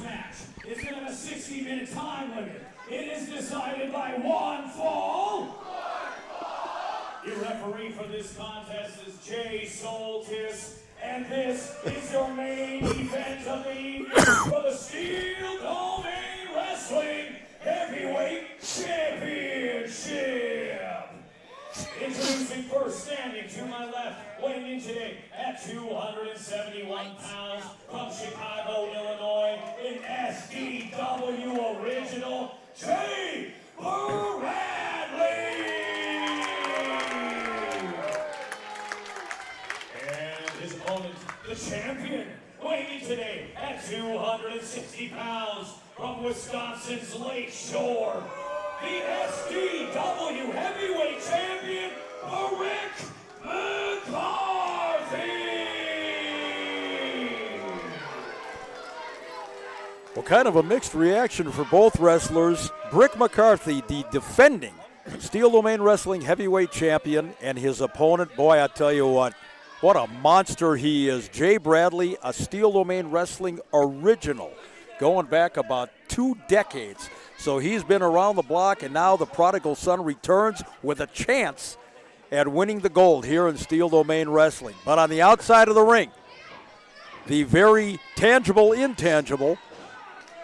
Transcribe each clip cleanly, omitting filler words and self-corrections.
match is going to have a 60-minute time limit. It is decided by one fall. Your referee for this contest is Jay Soltis, and this is your main event of the evening for the Steel Domain Wrestling Heavyweight Championship. Introducing first, standing to my left, weighing in today at 271 pounds from Chicago, Illinois, in SDW original, Jay Bradley. And his opponent, the champion, weighing in today at 260 pounds from Wisconsin's Lake Shore, the SDW Heavyweight Champion, Brick McCarthy. Well, kind of a mixed reaction for both wrestlers. Brick McCarthy, the defending Steel Domain Wrestling Heavyweight Champion, and his opponent, boy, I tell you what a monster he is. Jay Bradley, a Steel Domain Wrestling original, going back about 2 decades. So he's been around the block, and now the prodigal son returns with a chance at winning the gold here in Steel Domain Wrestling. But on the outside of the ring, the very tangible, intangible,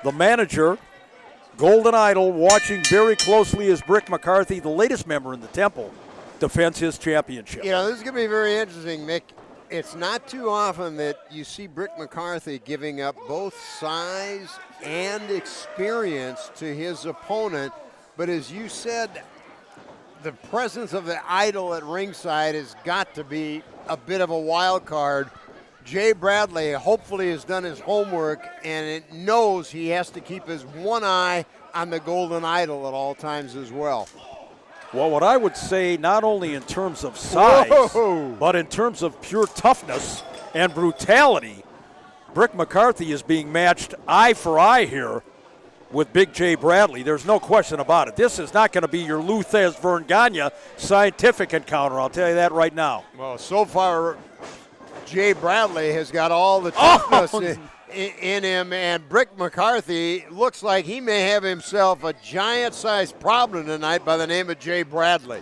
the manager, Golden Idol, watching very closely as Brick McCarthy, the latest member in the Temple, defends his championship. You know, this is going to be very interesting, Mick. It's not too often that you see Brick McCarthy giving up both size and experience to his opponent. But as you said, the presence of the Idol at ringside has got to be a bit of a wild card. Jay Bradley hopefully has done his homework and it knows he has to keep his one eye on the Golden Idol at all times as well. Well, what I would say, not only in terms of size, but in terms of pure toughness and brutality, Brick McCarthy is being matched eye for eye here with Big Jay Bradley. There's no question about it. This is not going to be your Lou Vern Gagne scientific encounter, I'll tell you that right now. Well, so far, Jay Bradley has got all the toughness in him, and Brick McCarthy looks like he may have himself a giant-sized problem tonight by the name of Jay Bradley.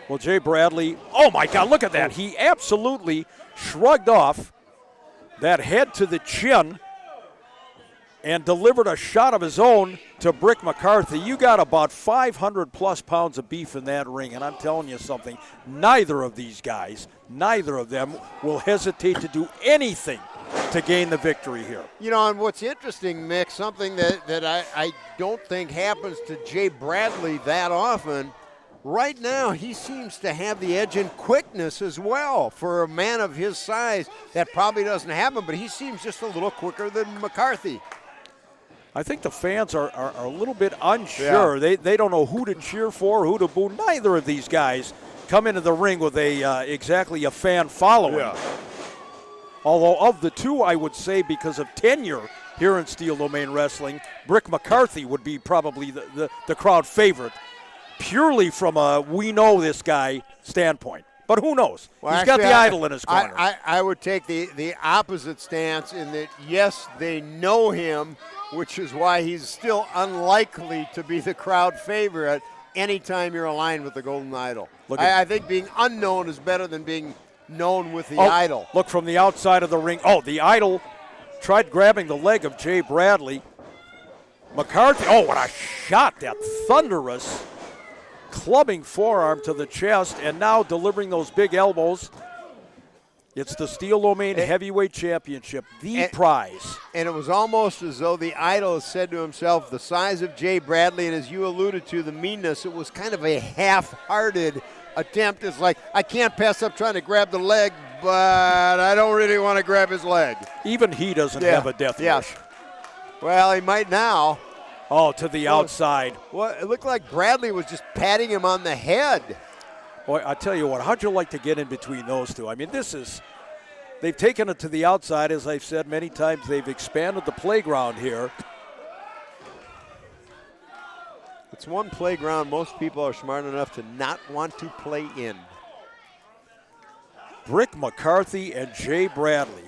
Well, Jay Bradley, oh my God, look at that. He absolutely shrugged off that head to the chin and delivered a shot of his own to Brick McCarthy. You got about 500-plus pounds of beef in that ring, and I'm telling you something, neither of these guys, neither of them will hesitate to do anything to gain the victory here. You know, and what's interesting, Mick, something that I don't think happens to Jay Bradley that often, right now he seems to have the edge in quickness as well. For a man of his size, that probably doesn't happen, but he seems just a little quicker than McCarthy. I think the fans are a little bit unsure. Yeah. They don't know who to cheer for, who to boo. Neither of these guys come into the ring with exactly a fan following. Yeah. Although of the two, I would say because of tenure here in Steel Domain Wrestling, Brick McCarthy would be probably the crowd favorite, purely from a we know this guy standpoint. But who knows? Well, he's got the Idol in his corner. I would take the opposite stance in that, yes, they know him, which is why he's still unlikely to be the crowd favorite anytime you're aligned with the Golden Idol. I think being unknown is better than being known with the Idol. Look from the outside of the ring. Oh, the Idol tried grabbing the leg of Jay Bradley. McCarthy, oh, what a shot. That thunderous clubbing forearm to the chest, and now delivering those big elbows. It's the Steel Domain Heavyweight Championship, the prize. And it was almost as though the Idol said to himself, the size of Jay Bradley, and as you alluded to, the meanness, it was kind of a half-hearted attempt. It's like, I can't pass up trying to grab the leg, but I don't really want to grab his leg. Even he doesn't have a death wish. Well, he might now. Oh, to the outside. Well, it looked like Bradley was just patting him on the head. Boy, I tell you what, how'd you like to get in between those two? I mean, they've taken it to the outside. As I've said many times, they've expanded the playground here. It's one playground most people are smart enough to not want to play in. Brick McCarthy and Jay Bradley.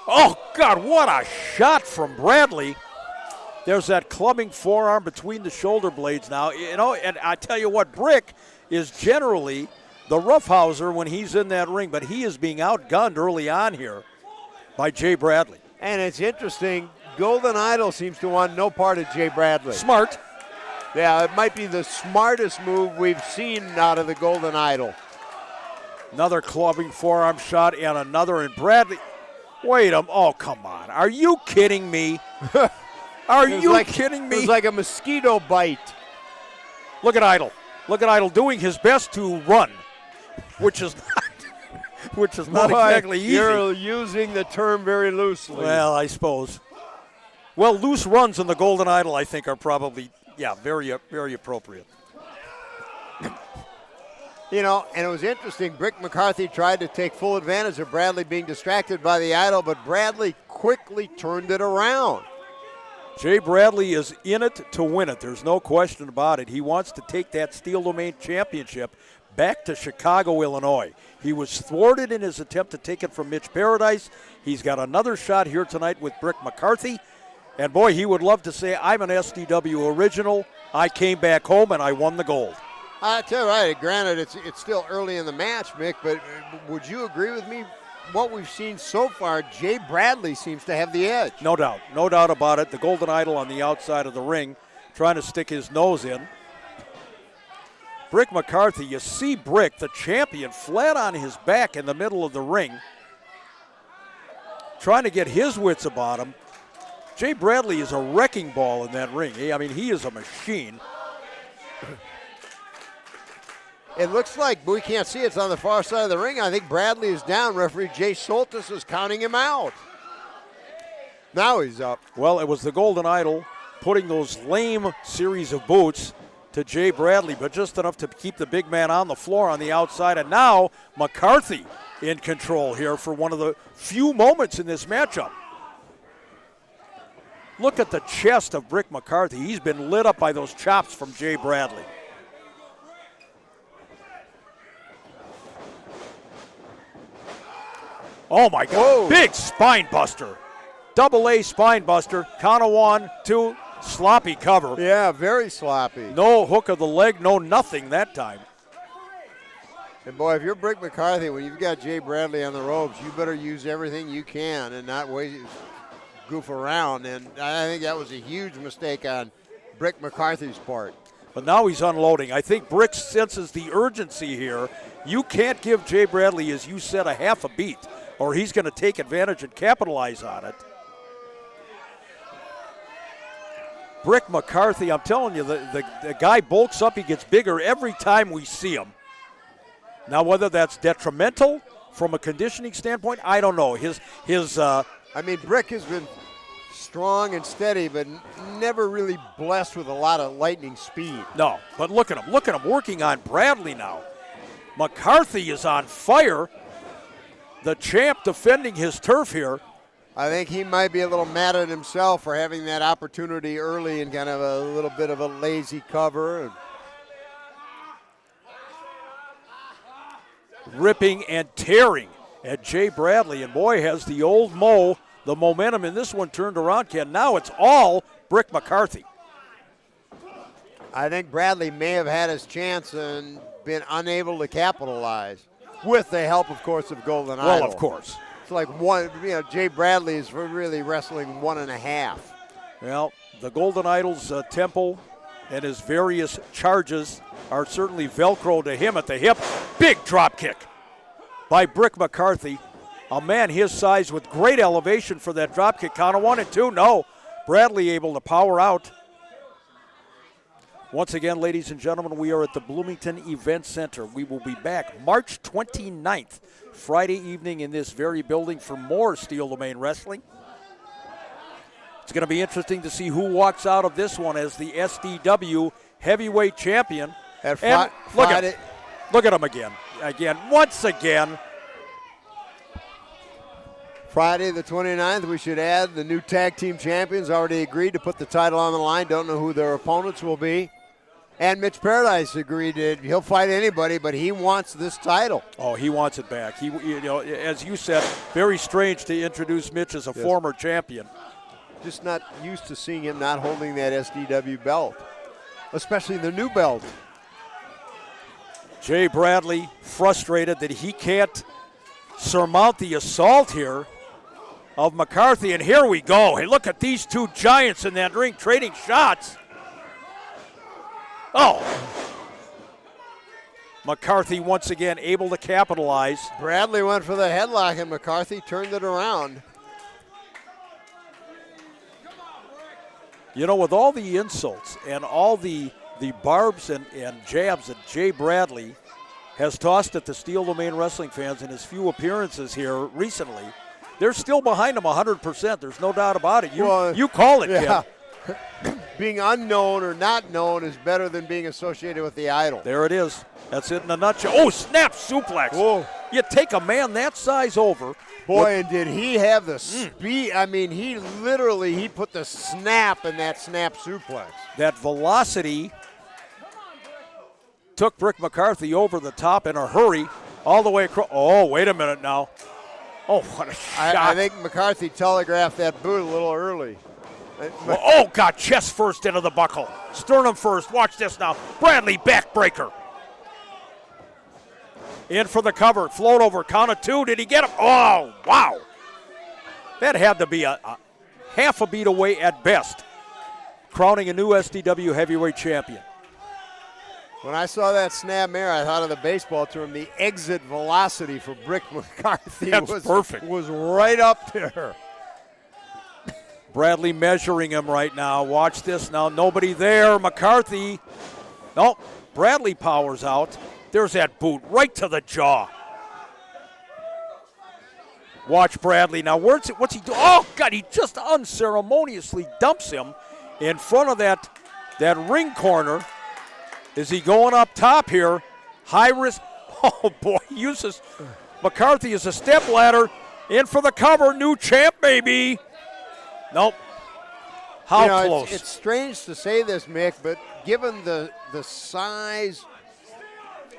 Oh, God, what a shot from Bradley. There's that clubbing forearm between the shoulder blades now. And I tell you what, Brick is generally the roughhouser when he's in that ring, but he is being outgunned early on here by Jay Bradley. And it's interesting, Golden Idol seems to want no part of Jay Bradley. Smart. Yeah, it might be the smartest move we've seen out of the Golden Idol. Another clubbing forearm shot and another, and Bradley. Wait a, oh, come on. Are you kidding me? Are you kidding me? It was like a mosquito bite. Look at Idol. Look at Idol doing his best to run, which is not exactly easy. You're using the term very loosely. Well, I suppose. Well, loose runs in the Golden Idol, I think, are probably, very, very appropriate. And it was interesting. Brick McCarthy tried to take full advantage of Bradley being distracted by the Idol, but Bradley quickly turned it around. Jay Bradley is in it to win it. There's no question about it. He wants to take that Steel Domain Championship back to Chicago, Illinois. He was thwarted in his attempt to take it from Mitch Paradise. He's got another shot here tonight with Brick McCarthy. And, boy, he would love to say, I'm an SDW original. I came back home and I won the gold. I tell you right, granted, it's still early in the match, Mick, but would you agree with me? What we've seen so far, Jay Bradley seems to have the edge. No doubt. No doubt about it. The Golden Idol on the outside of the ring trying to stick his nose in. Brick McCarthy, you see Brick, the champion, flat on his back in the middle of the ring, trying to get his wits about him. Jay Bradley is a wrecking ball in that ring. I mean, he is a machine. It looks like, but we can't see it's on the far side of the ring. I think Bradley is down. Referee Jay Soltis is counting him out. Now he's up. Well, it was the Golden Idol putting those lame series of boots to Jay Bradley, but just enough to keep the big man on the floor on the outside. And now McCarthy in control here for one of the few moments in this matchup. Look at the chest of Brick McCarthy. He's been lit up by those chops from Jay Bradley. Oh, my God. Whoa. Big spine buster. Double A spine buster. Count of 1, 2, sloppy cover. Yeah, very sloppy. No hook of the leg, no nothing that time. And, boy, if you're Brick McCarthy, when you've got Jay Bradley on the ropes, you better use everything you can and not goof around. And I think that was a huge mistake on Brick McCarthy's part. But now he's unloading. I think Brick senses the urgency here. You can't give Jay Bradley, as you said, a half a beat, or he's going to take advantage and capitalize on it. Brick McCarthy, I'm telling you, the guy bulks up. He gets bigger every time we see him. Now, whether that's detrimental from a conditioning standpoint, I don't know. Brick has been strong and steady, but never really blessed with a lot of lightning speed. No, but look at him. Look at him working on Bradley now. McCarthy is on fire. The champ defending his turf here. I think he might be a little mad at himself for having that opportunity early and kind of a little bit of a lazy cover. Ripping and tearing at Jay Bradley. And boy, has the old Mo, the momentum in this one turned around, Ken. Now it's all Brick McCarthy. I think Bradley may have had his chance and been unable to capitalize with the help, of course, of Golden Idol. Well, of course. It's like Jay Bradley is really wrestling 1.5. Well, the Golden Idol's tempo and his various charges are certainly Velcro to him at the hip. Big drop kick by Brick McCarthy. A man his size with great elevation for that drop kick. Count of 1 and 2. No. Bradley able to power out. Once again, ladies and gentlemen, we are at the Bloomington Event Center. We will be back March 29th, Friday evening in this very building for more Steel Domain Wrestling. It's going to be interesting to see who walks out of this one as the SDW heavyweight champion. And look at him again. Once again. Friday the 29th, we should add the new tag team champions already agreed to put the title on the line. Don't know who their opponents will be. And Mitch Paradise agreed that he'll fight anybody, but he wants this title. Oh, he wants it back. He, as you said, very strange to introduce Mitch as a former champion. just not used to seeing him not holding that SDW belt, especially the new belt. Jay Bradley frustrated that he can't surmount the assault here of McCarthy, and here we go. Hey, look at these two giants in that ring trading shots. Oh. McCarthy once again able to capitalize. Bradley went for the headlock and McCarthy turned it around. You know, with all the insults and all the barbs and jabs that Jay Bradley has tossed at the Steel Domain Wrestling fans in his few appearances here recently, they're still behind him 100%. There's no doubt about it. You call it, yeah. Kim. Being unknown or not known is better than being associated with the idol. There it is. That's it in a nutshell. Oh, snap suplex. Whoa. You take a man that size over. Boy, and did he have the speed. I mean, he put the snap in that snap suplex. That velocity took Brick McCarthy over the top in a hurry all the way across. Oh, wait a minute now. Oh, what a shot. I think McCarthy telegraphed that boot a little early. Oh, God, chest first into the buckle. Sternum first. Watch this now. Bradley backbreaker. In for the cover. Float over. Count of two. Did he get him? Oh, wow. That had to be a half a beat away at best, crowning a new SDW heavyweight champion. When I saw that snap mare, I thought of the baseball term, the exit velocity for Brick McCarthy. That's perfect. Was right up there. Bradley measuring him right now. Watch this now. Nobody there. McCarthy. No, Bradley powers out. There's that boot right to the jaw. Watch Bradley now. What's he doing? Oh, God, he just unceremoniously dumps him in front of that ring corner. Is he going up top here? High risk. Oh, boy, he uses McCarthy as a step ladder. In for the cover. New champ, baby. Nope. How close? It's strange to say this, Mick, but given the size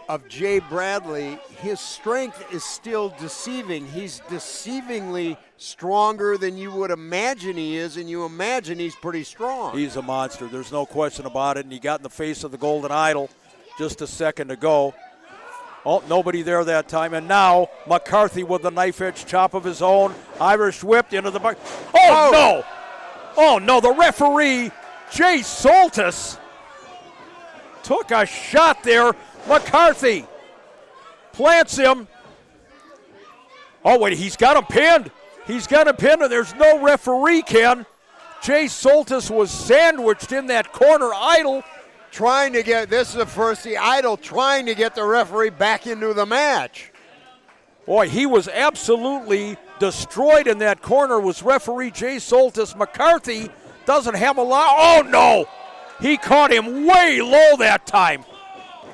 of Jay Bradley, his strength is still deceiving. He's deceivingly stronger than you would imagine he is, and you imagine he's pretty strong. He's a monster. There's no question about it, and he got in the face of the Golden Idol just a second ago. Oh, nobody there that time, and now McCarthy with the knife-edge chop of his own. Irish whipped into the bucket. Oh, no! Oh, no, the referee, Jay Soltis, took a shot there. McCarthy plants him. Oh, wait, he's got him pinned. He's got him pinned, and there's no referee, Ken. Jay Soltis was sandwiched in that corner. Idol trying to get, this is the first, the Idol trying to get the referee back into the match. Boy, he was absolutely destroyed in that corner, was referee Jay Soltis. McCarthy doesn't have a lot. Oh, no. He caught him way low that time.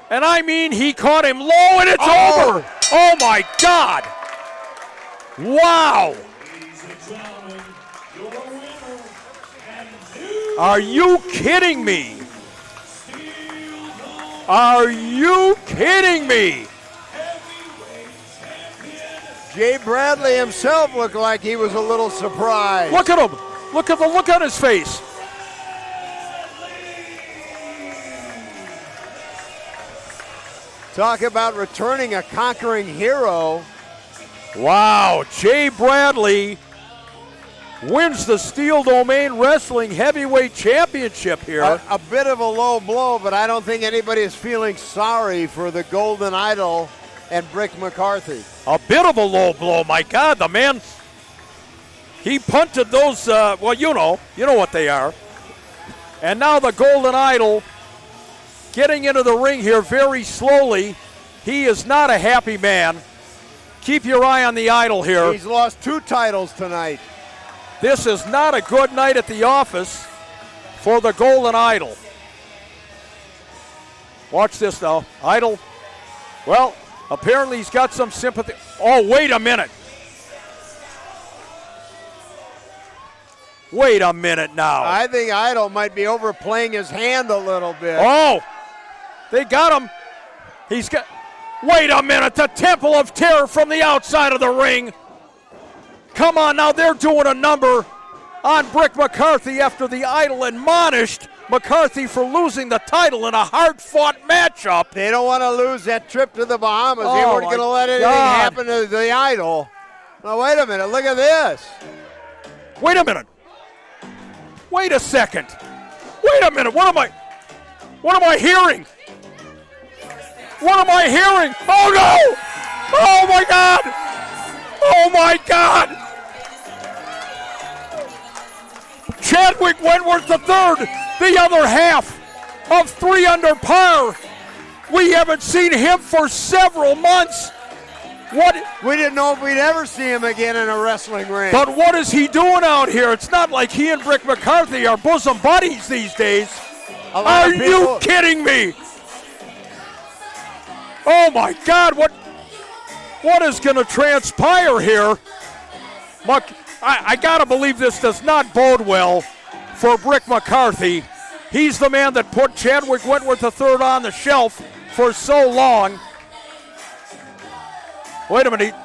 And I mean, he caught him low, and it's over. Oh, my God. Wow. Are you kidding me? Are you kidding me? Jay Bradley himself looked like he was a little surprised. Look at him. Look at the look on his face. Talk about returning a conquering hero. Wow, Jay Bradley wins the Steel Domain Wrestling Heavyweight Championship here. A bit of a low blow, but I don't think anybody is feeling sorry for the Golden Idol and Brick McCarthy. A bit of a low blow, my God, the man, he punted those, well, you know what they are. And now the Golden Idol getting into the ring here very slowly. He is not a happy man. Keep your eye on the Idol here. He's lost 2 titles tonight. This is not a good night at the office for the Golden Idol. Watch this now. Idol, well, apparently he's got some sympathy. Oh, wait a minute. Wait a minute now. I think Idol might be overplaying his hand a little bit. Oh, they got him. He's got, wait a minute, the Temple of Terror from the outside of the ring. Come on now, they're doing a number. on Brick McCarthy after the Idol admonished McCarthy for losing the title in a hard-fought matchup. They don't want to lose that trip to the Bahamas. They Oh, weren't going to let anything happen to the Idol. Now, wait a minute. Look at this. Wait a minute. Wait a second. Wait a minute. What am I hearing? What am I hearing? Oh, no! Oh, my God! Oh, my God! Chadwick Wentworth III, the other half of 3 under par. We haven't seen him for several months. What? We didn't know if we'd ever see him again in a wrestling ring. But what is he doing out here? It's not like he and Brick McCarthy are bosom buddies these days. Are you kidding me? Oh my God, what is going to transpire here? I got to believe this does not bode well for Brick McCarthy. He's the man that put Chadwick Wentworth III on the shelf for so long. Wait a minute.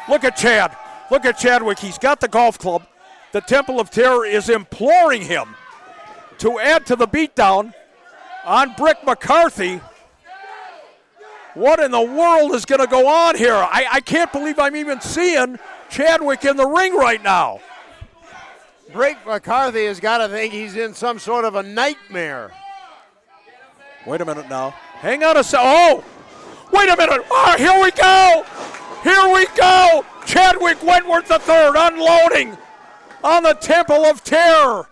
Look at Chad. Look at Chadwick. He's got the golf club. The Temple of Terror is imploring him to add to the beatdown on Brick McCarthy. What in the world is going to go on here? I can't believe I'm even seeing Chadwick in the ring right now. Brick McCarthy has got to think he's in some sort of a nightmare. Wait a minute now. Hang on a second. Oh, wait a minute. Oh, here we go. Here we go. Chadwick Wentworth III unloading on the Temple of Terror.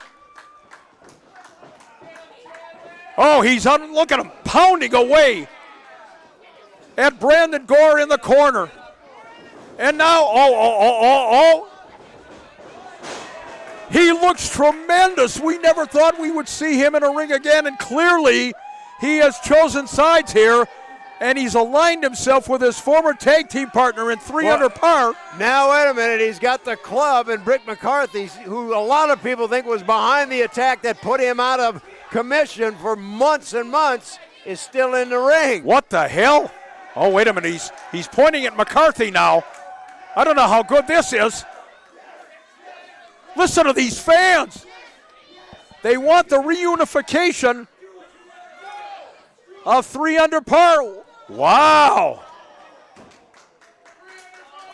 Oh, look at him pounding away at Brandon Gore in the corner. And now, he looks tremendous. We never thought we would see him in a ring again, and clearly he has chosen sides here, and he's aligned himself with his former tag team partner in 3 under par. Now, wait a minute. He's got the club, and Brick McCarthy, who a lot of people think was behind the attack that put him out of commission for months and months, is still in the ring. What the hell? Oh, wait a minute. He's pointing at McCarthy now. I don't know how good this is. Listen to these fans. They want the reunification of 3 under par. Wow.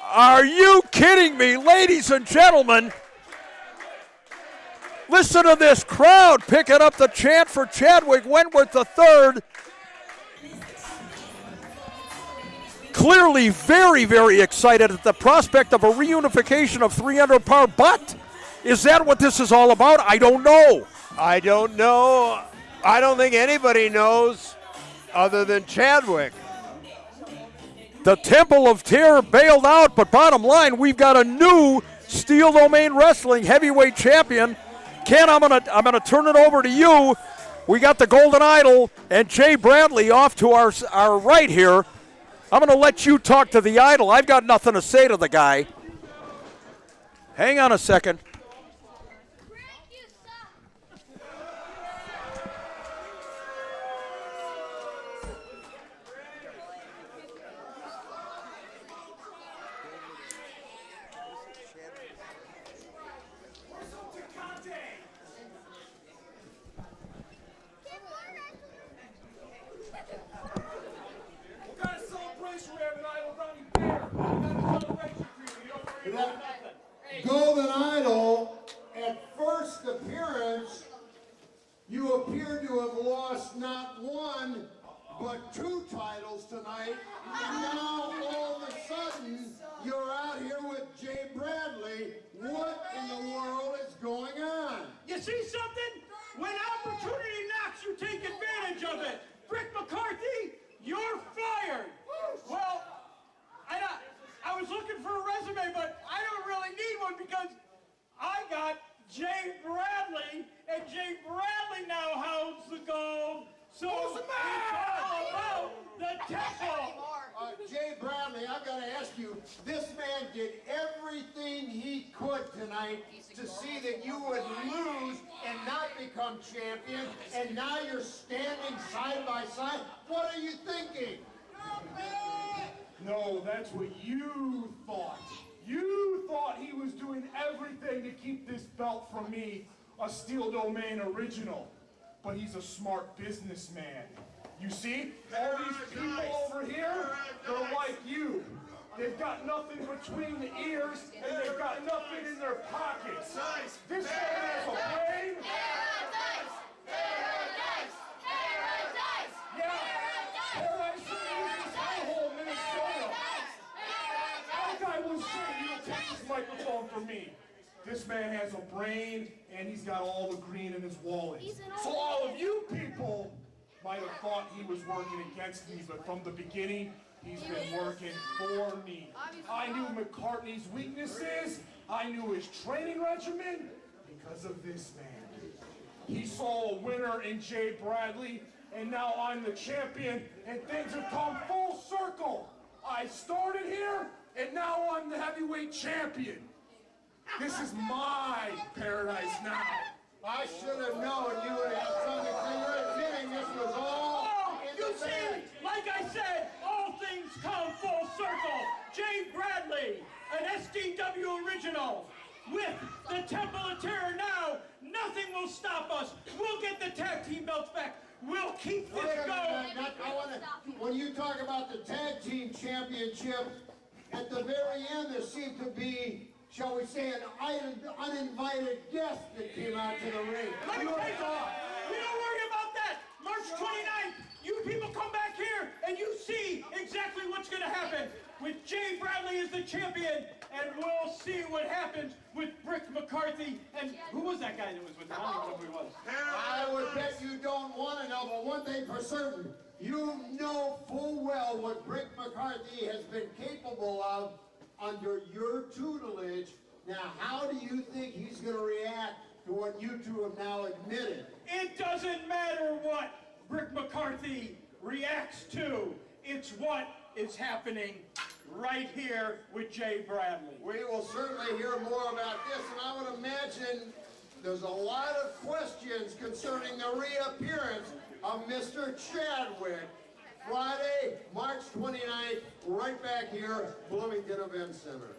Are you kidding me, ladies and gentlemen? Listen to this crowd picking up the chant for Chadwick Wentworth III. Clearly very, very excited at the prospect of a reunification of 3 under par, but is that what this is all about? I don't know. I don't know. I don't think anybody knows other than Chadwick. The Temple of Terror bailed out, but bottom line, we've got a new Steel Domain Wrestling heavyweight champion. Ken, I'm gonna turn it over to you. We got the Golden Idol and Jay Bradley off to our right here. I'm going to let you talk to the Idol. I've got nothing to say to the guy. Hang on a second. Golden Idol, at first appearance, you appear to have lost not 1, but 2 titles tonight. And now, all of a sudden, you're out here with Jay Bradley. What in the world is going on? You see something? When opportunity knocks, you take advantage of it. Brick McCarthy, you're fired. Well, I was looking for a resume, but I don't really need one because I got Jay Bradley, and Jay Bradley now holds the gold. So it's all about the Temple. Jay Bradley, I've got to ask you, this man did everything he could tonight to see that you would lose and not become champion, and now you're standing side by side. What are you thinking? No, that's what you thought. You thought he was doing everything to keep this belt from me, a Steel Domain original. But he's a smart businessman. You see, all these people over here, they're like you. They've got nothing between the ears, and they've got nothing in their pockets. This man has a brain. Yeah, Paradise is hellhole, Minnesota. Like I was saying, you don't take this microphone from me. This man has a brain, and he's got all the green in his wallet. So all of you people might have thought he was working against me, but from the beginning, he's been working for me. I knew McCartney's weaknesses. I knew his training regimen because of this man. He saw a winner in Jay Bradley, and now I'm the champion, and things have come full circle. I started here, and now I'm the heavyweight champion. This is my paradise now. I should have known you would have something to say. You're admitting this was all in You the see, bag. like I said, all things come full circle. Jay Bradley, an SDW original, with the Temple of Terror now, nothing will stop us. We'll get the tag team belts back. We'll keep this Wait a going. minute, when you talk about the tag team championship, at the very end there seemed to be, shall we say, an uninvited guest that came out to the ring. Let me tell you something. We don't worry about that. March 29th, you people come back here and you see exactly what's going to happen with Jay Bradley as the champion, and we'll see what happens with Brick McCarthy. And who was that guy that was with him? I don't even know who he was. I would bet you don't want to know, but one thing for certain, you know full well what Brick McCarthy has been capable of under your tutelage. Now, how do you think he's going to react to what you two have now admitted? It doesn't matter what Brick McCarthy reacts to. It's what is happening right here with Jay Bradley. We will certainly hear more about this, and I would imagine there's a lot of questions concerning the reappearance of Mr. Chadwick. Friday, March 29th, right back here, Bloomington Event Center.